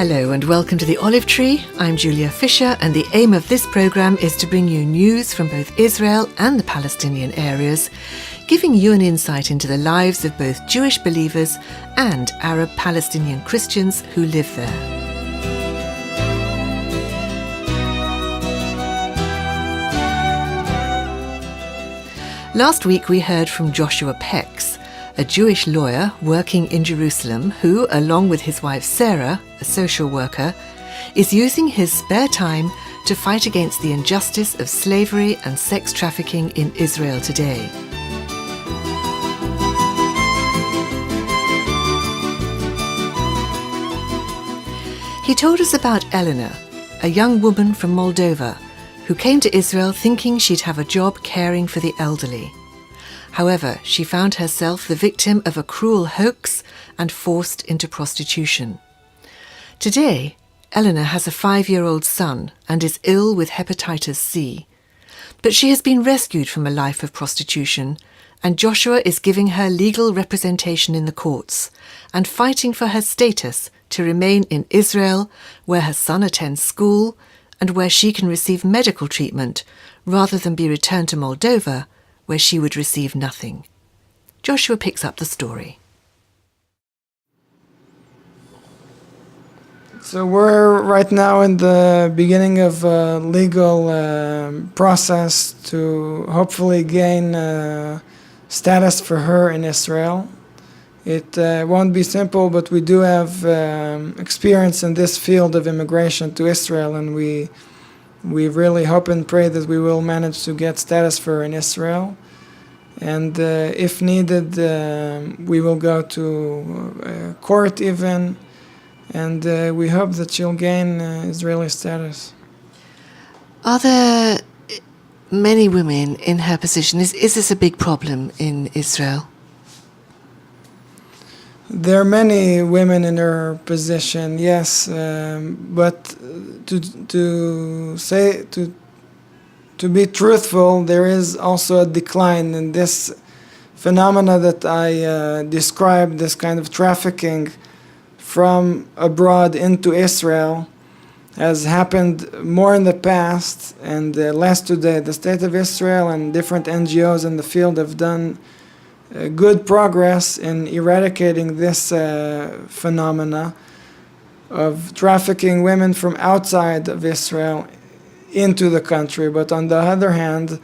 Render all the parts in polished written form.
Hello and welcome to The Olive Tree. I'm Julia Fisher, and the aim of this programme is to bring you news from both Israel and the Palestinian areas, giving you an insight into the lives of both Jewish believers and Arab Palestinian Christians who live there. Last week we heard from Joshua Pex, a Jewish lawyer working in Jerusalem who, along with his wife Sarah, a social worker, is using his spare time to fight against the injustice of slavery and sex trafficking in Israel today. He told us about Elena, a young woman from Moldova, who came to Israel thinking she'd have a job caring for the elderly. However, she found herself the victim of a cruel hoax and forced into prostitution. Today, Elena has a 5-year-old son and is ill with hepatitis C. But she has been rescued from a life of prostitution, and Joshua is giving her legal representation in the courts and fighting for her status to remain in Israel, where her son attends school and where she can receive medical treatment rather than be returned to Moldova, where she would receive nothing. Joshua picks up the story. So we're right now in the beginning of a legal process to hopefully gain status for her in Israel. It won't be simple, but we do have experience in this field of immigration to Israel, and we really hope and pray that we will manage to get status for her in Israel. And if needed, we will go to court even, and we hope that she'll gain Israeli status. Are there many women in her position? Is this a big problem in Israel? There are many women in her position, yes, but to be truthful, there is also a decline in this phenomena that I described, this kind of trafficking from abroad into Israel, has happened more in the past and less today. The State of Israel and different NGOs in the field have done good progress in eradicating this phenomena of trafficking women from outside of Israel into the country. But on the other hand,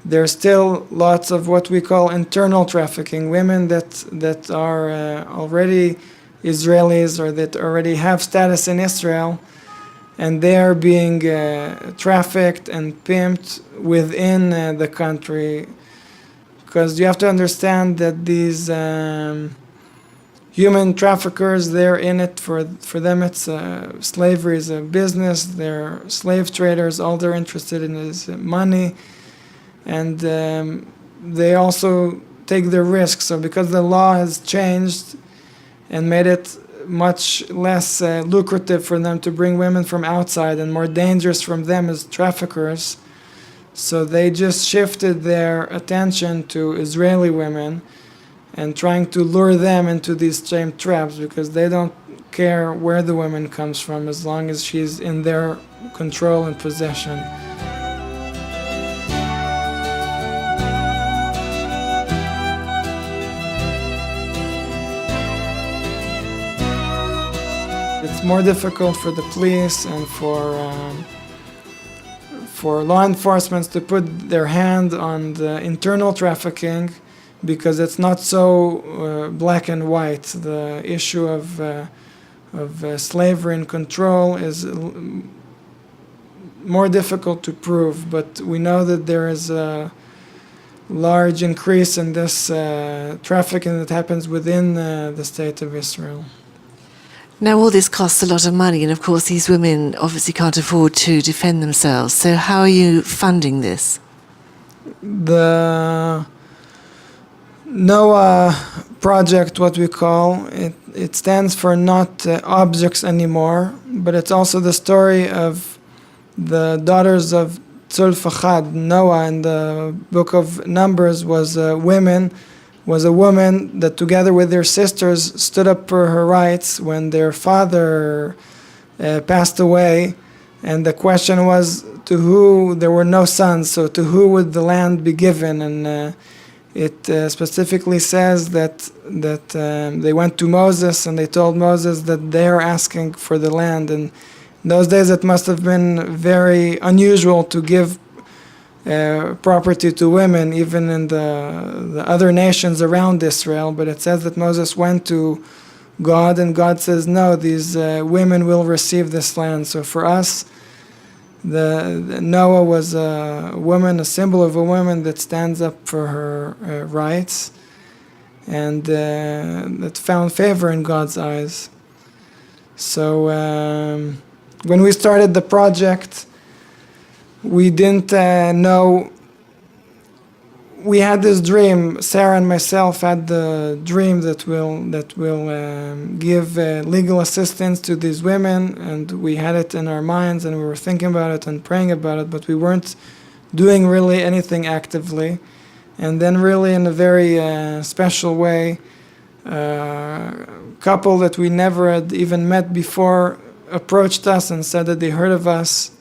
there's still lots of what we call internal trafficking, women that are already Israelis or that already have status in Israel, and they are being trafficked and pimped within the country. Because you have to understand that these human traffickers, they're in it for them. It's slavery is a business. They're slave traders. All they're interested in is money, and they also take the risk. So because the law has changed and made it much less lucrative for them to bring women from outside and more dangerous from them as traffickers, so they just shifted their attention to Israeli women and trying to lure them into these same traps, because they don't care where the woman comes from as long as she's in their control and possession. It's more difficult for the police and for law enforcement to put their hand on the internal trafficking, because it's not so black and white. The issue of slavery and control is more difficult to prove, but we know that there is a large increase in this trafficking that happens within the State of Israel. Now, all this costs a lot of money, and of course these women obviously can't afford to defend themselves. So how are you funding this? The NOAA project, what we call it stands for not objects anymore, but it's also the story of the daughters of Tzulfachad. Noah in the book of Numbers was a woman that together with their sisters stood up for her rights when their father passed away, and the question was to who. There were no sons, so to who would the land be given? And it specifically says that they went to Moses and they told Moses that they are asking for the land. And in those days it must have been very unusual to give property to women, even in the other nations around Israel. But it says that Moses went to God, and God says, no, these women will receive this land. So for us, the Noah was a woman, a symbol of a woman that stands up for her rights, and that found favor in God's eyes. So when we started the project, we didn't know. We had this dream. Sarah and myself had the dream that we'll give legal assistance to these women, and we had it in our minds, and we were thinking about it and praying about it, but we weren't doing really anything actively. And then, really, in a very special way, a couple that we never had even met before approached us and said that they heard of us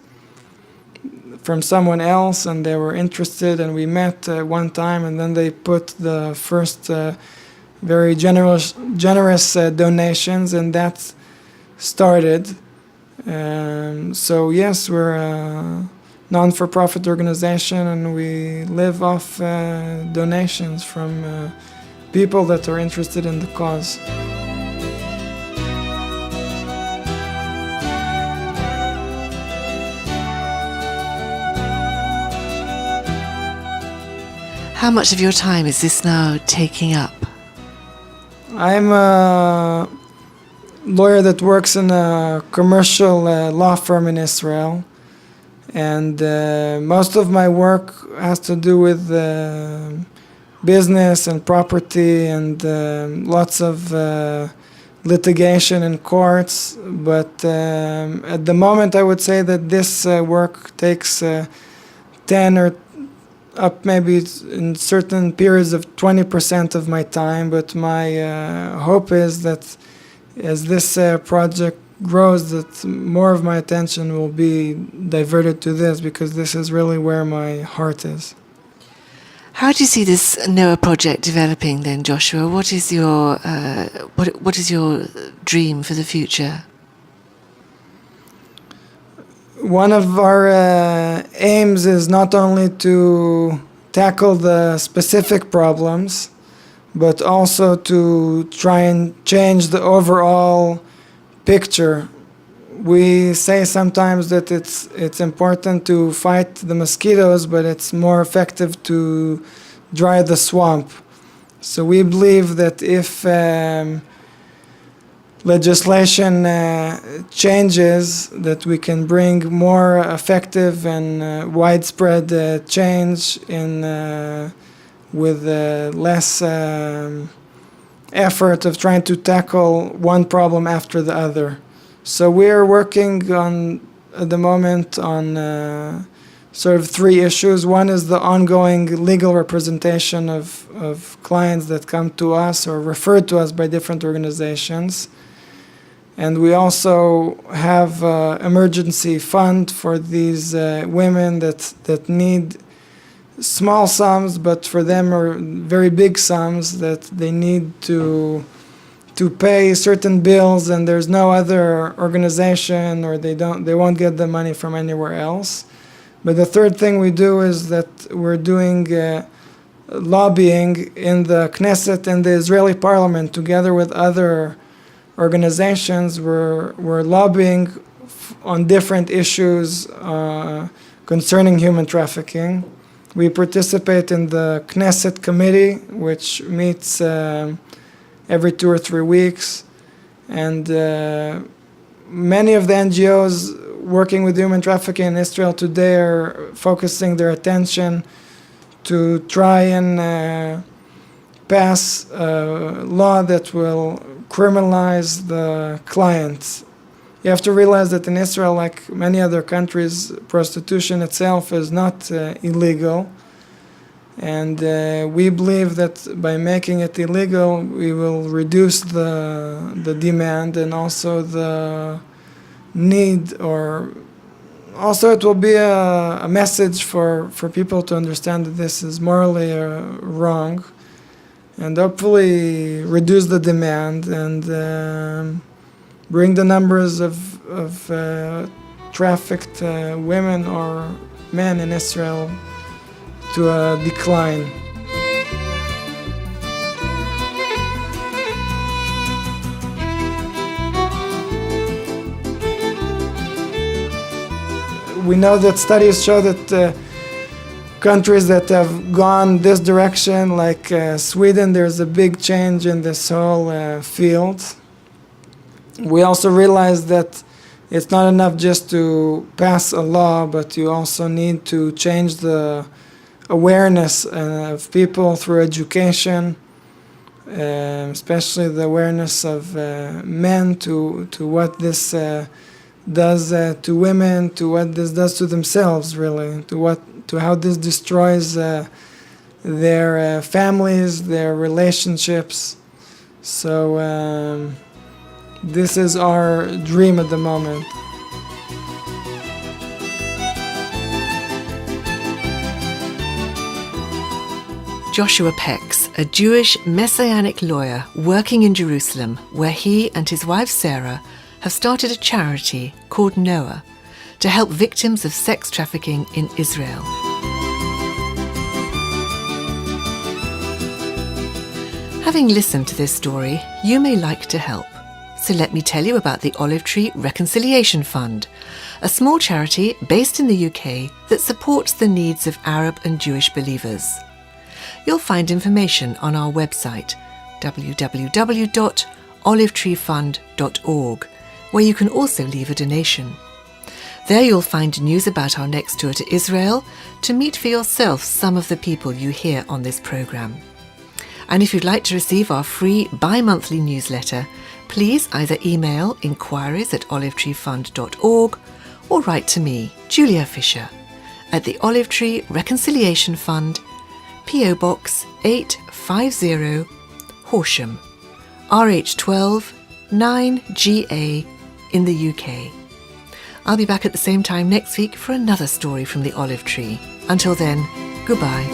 from someone else, and they were interested, and we met one time, and then they put the first very generous donations, and that started. So yes, we're a non-for-profit organization, and we live off donations from people that are interested in the cause. How much of your time is this now taking up? I'm a lawyer that works in a commercial law firm in Israel, and most of my work has to do with business and property and lots of litigation in courts. But at the moment, I would say that this work takes 10 or up maybe in certain periods of 20% of my time, but my hope is that as this project grows, that more of my attention will be diverted to this, because this is really where my heart is. How do you see this Noah project developing then, Joshua? What is your what is your dream for the future? One of our aims is not only to tackle the specific problems, but also to try and change the overall picture. We say sometimes that it's important to fight the mosquitoes, but it's more effective to dry the swamp. So we believe that if legislation changes, that we can bring more effective and widespread change in with less effort of trying to tackle one problem after the other. So we're working on at the moment on sort of three issues. One is the ongoing legal representation of clients that come to us or referred to us by different organizations. And we also have emergency fund for these women that need small sums, but for them are very big sums that they need to pay certain bills, and there's no other organization, or they won't get the money from anywhere else. But the third thing we do is that we're doing lobbying in the Knesset and the Israeli parliament together with other organizations. We're lobbying on different issues concerning human trafficking. We participate in the Knesset committee, which meets every 2 or 3 weeks, and many of the NGOs working with human trafficking in Israel today are focusing their attention to try and pass a law that will criminalize the clients. You have to realize that in Israel, like many other countries, prostitution itself is not illegal. And we believe that by making it illegal, we will reduce the demand and also need, or also it will be a message for people to understand that this is morally wrong, and hopefully reduce the demand and bring the numbers of trafficked women or men in Israel to a decline. We know that studies show that countries that have gone this direction, like Sweden, there's a big change in this whole field. We also realize that it's not enough just to pass a law, but you also need to change the awareness of people through education, especially the awareness of men to what this does to women, to what this does to themselves, really, to how this destroys their families, their relationships. So this is our dream at the moment. Joshua Pex, a Jewish messianic lawyer working in Jerusalem, where he and his wife Sarah have started a charity called Noah to help victims of sex trafficking in Israel. Having listened to this story, you may like to help. So let me tell you about the Olive Tree Reconciliation Fund, a small charity based in the UK that supports the needs of Arab and Jewish believers. You'll find information on our website, www.olivetreefund.org, where you can also leave a donation. There you'll find news about our next tour to Israel, to meet for yourself some of the people you hear on this programme. And if you'd like to receive our free bi-monthly newsletter, please either email inquiries@olivetreefund.org or write to me, Julia Fisher, at the Olive Tree Reconciliation Fund, PO Box 850, Horsham, RH12 9GA in the UK. I'll be back at the same time next week for another story from the Olive Tree. Until then, goodbye.